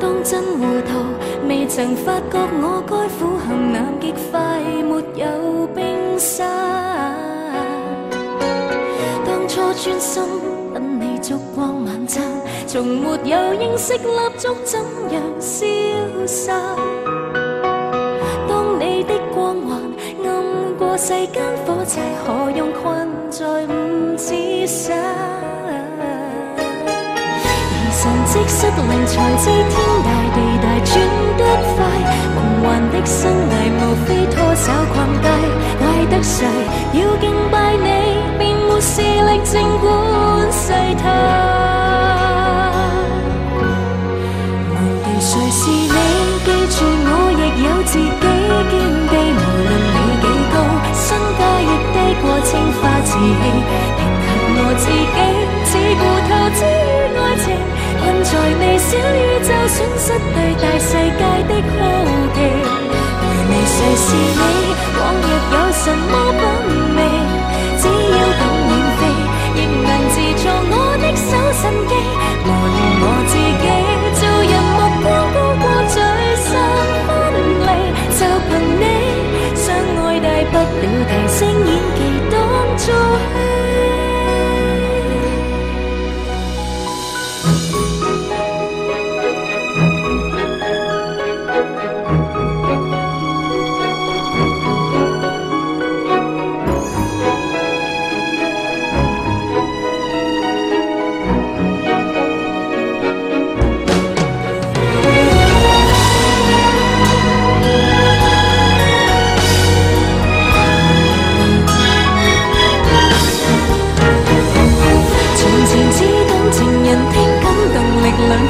當真糊塗，未曾發覺我該苦行南極快，沒有冰山。當初專心等你燭光晚餐，從沒有認識蠟燭怎樣消散。當你的光環暗過世間火柴，何用困在五指山？神蹟失靈才知天大地大轉得快，夢幻的生涯無非拖手逛街，怪得誰要敬拜你，便沒視力靜觀世態。忘掉誰是你，記住我亦有自己見地，無論你幾高，身價亦低過青花瓷器，平衡我自己，只顧投資於愛情。困在微小宇宙，損失對大世界的好奇。回味誰是你，往日有什麼品味？只要敢遠飛，亦能自助我的手神機。磨練我自己，做人目光高過聚散分離。就憑你，相愛大不了提升演技當做戲。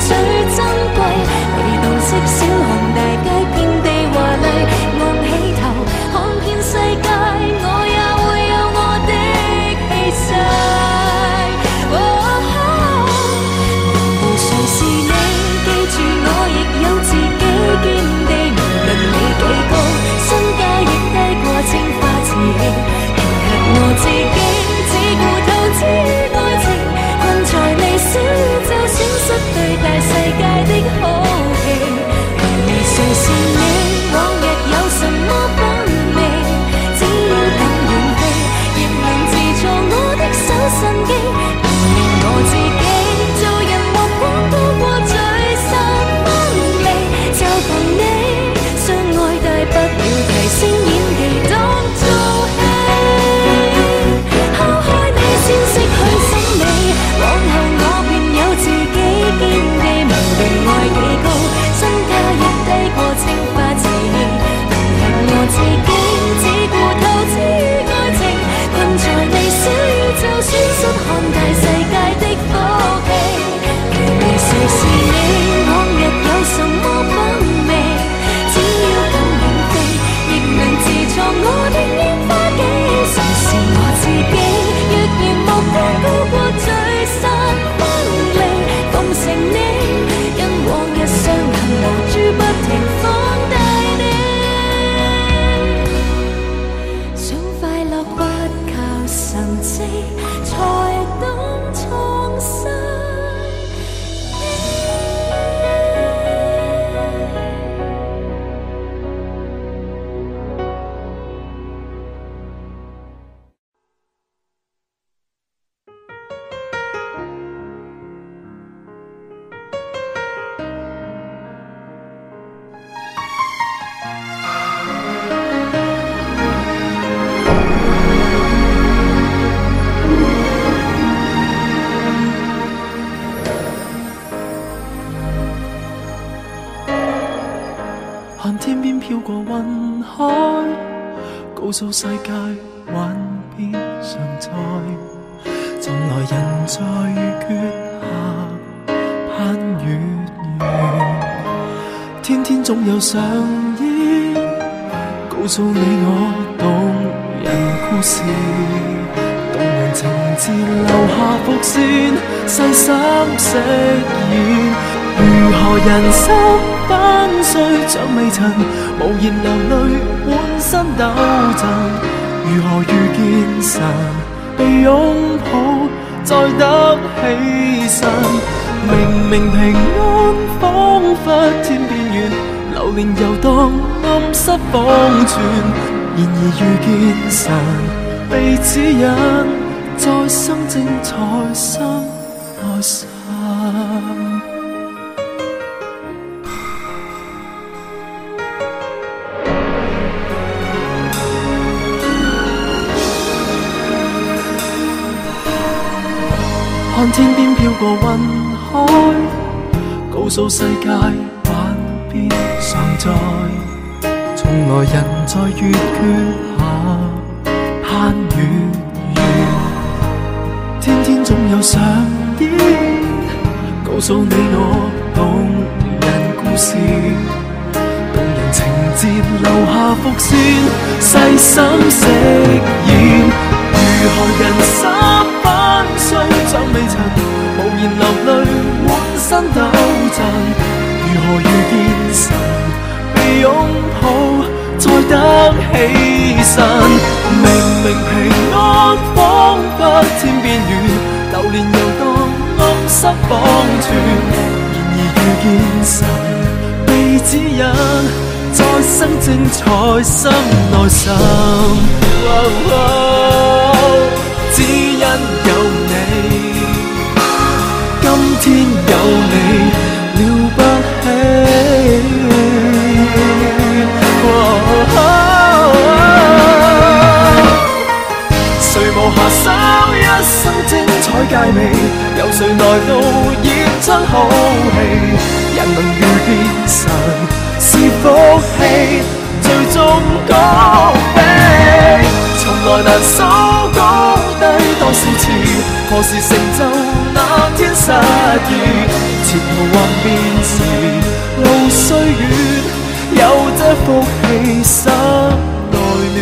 最珍貴，被動式小巷大街遍地華麗，昂起頭看見世界，我也會有我的氣勢。忘掉誰是你，記住我亦有自己見地，無論你幾高，身價亦低過青花瓷器，平衡我自己，只顧投資於愛情，困在微小宇宙，損失對大世界的好奇。回味誰是你，往日有什麼品味？只要敢遠飛，亦能自助我的手神機。磨練我自己，做人目光高過聚散分離。就憑你，相愛大不了提升演技當做戲。拋開你先識去審美，往後我便有自己見地，無論愛幾高，身價亦低過青花瓷器，平衡我自己，只顧投資於愛情，困在微小宇宙，損失看大世界的福氣。回味誰是你，往日有什麼品味？只要敢遠飛，亦能自助我的櫻花紀，誰是我自己，若然目光高過聚散分離，奉承你，因往日傷痕無珠不停放大你，想快樂不靠神蹟，才懂創世。看天邊飄過雲海，告訴世界幻變常在，從來人在月下攀月圓，天天總有上演，告訴你我動人故事，動人情節留下伏線，細心飾演。如何人生翻碎像微塵，無言流淚換身抖震。如何遇見神，被擁抱再得起身。明明平安，仿佛天邊遠，流連遊蕩，暗室仿存。然而遇見神，被指引，再生精彩心內神。看天邊飄過雲海，告訴世界幻變常在。從來人在月缺下攀與緣，天天總有上演，告訴你我動人故事，動人情節留下伏線，細心飾演，如何人生不需像未曾，無言流淚滿身抖震，如何遇見神，被擁抱才得起身。明明平安，彷彿天邊遠，流連遊蕩，暗室仿存。然而遇見神，被指引，再生精彩心內神。只因有你，今天有你了不起。誰無瑕手一生精彩佳美，有誰來到演出好戲？人能遇見神是福氣，最終高飛，從來難數高低多少次，何時成就那天失意？前途幻變時，路雖遠，有這福氣心內暖。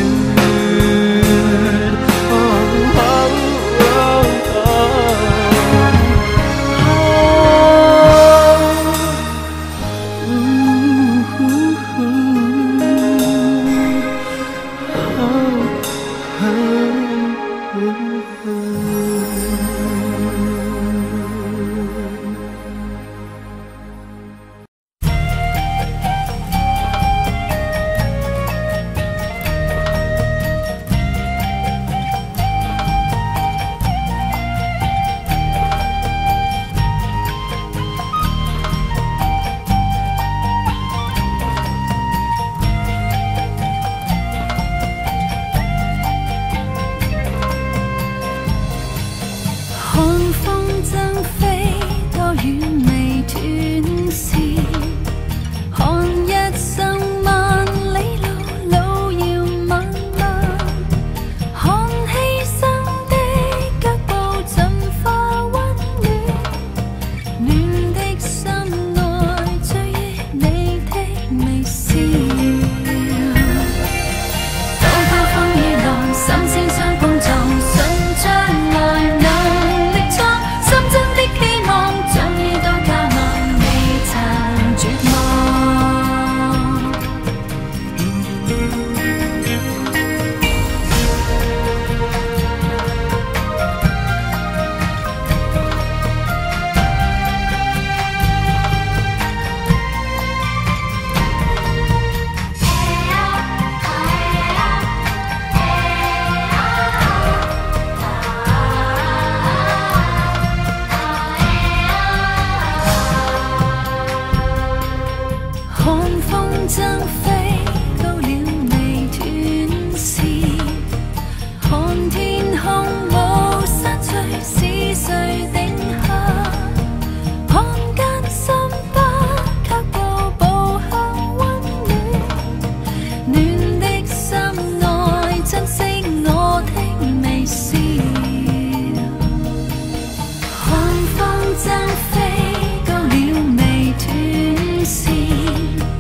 看風箏飛。